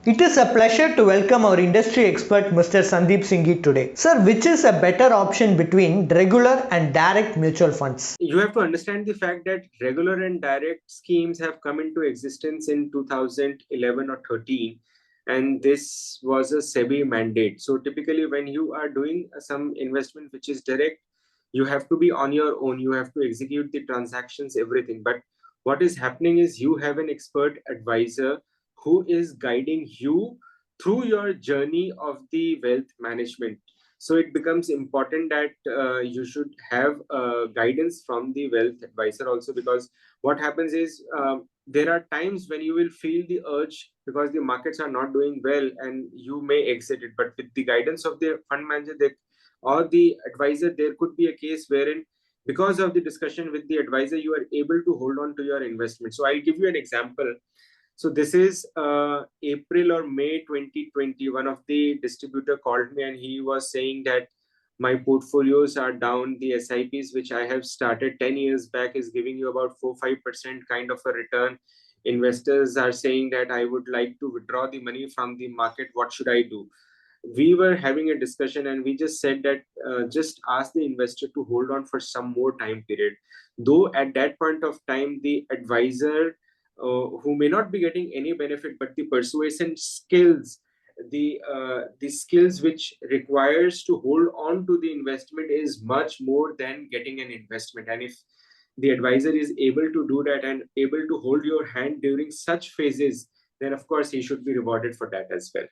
It is a pleasure to welcome our industry expert Mr. Sandeep Singhi today. Sir, which is a better option between regular and direct mutual funds? You have to understand the fact that regular and direct schemes have come into existence in 2011 or 13, and this was a SEBI mandate. So typically when you are doing some investment which is direct, you have to be on your own, you have to execute the transactions, everything. But what is happening is you have an expert advisor who is guiding you through your journey of the wealth management. So it becomes important that you should have guidance from the wealth advisor also, because what happens is there are times when you will feel the urge because the markets are not doing well and you may exit it, but with the guidance of the fund manager or the advisor, there could be a case wherein because of the discussion with the advisor you are able to hold on to your investment. So I'll give you an example. So this is April or May 2020. One of the distributor called me and he was saying that my portfolios are down. The SIPs which I have started 10 years back is giving you about 4-5% kind of a return. Investors are saying that I would like to withdraw the money from the market. What should I do? We were having a discussion and we just said that just ask the investor to hold on for some more time period. Though at that point of time, the advisor who may not be getting any benefit, but the persuasion skills, the skills which requires to hold on to the investment is much more than getting an investment. And if the advisor is able to do that and able to hold your hand during such phases, then of course he should be rewarded for that as well.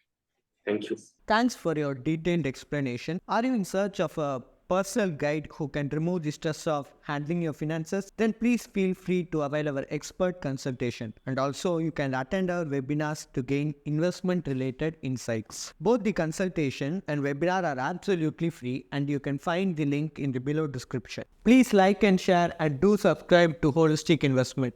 Thank you. Thanks for your detailed explanation. Are you in search of a personal guide who can remove the stress of handling your finances? Then please feel free to avail our expert consultation. And also, you can attend our webinars to gain investment related insights. Both the consultation and webinar are absolutely free, and you can find the link in the below description. Please like and share and do subscribe to Holistic Investment.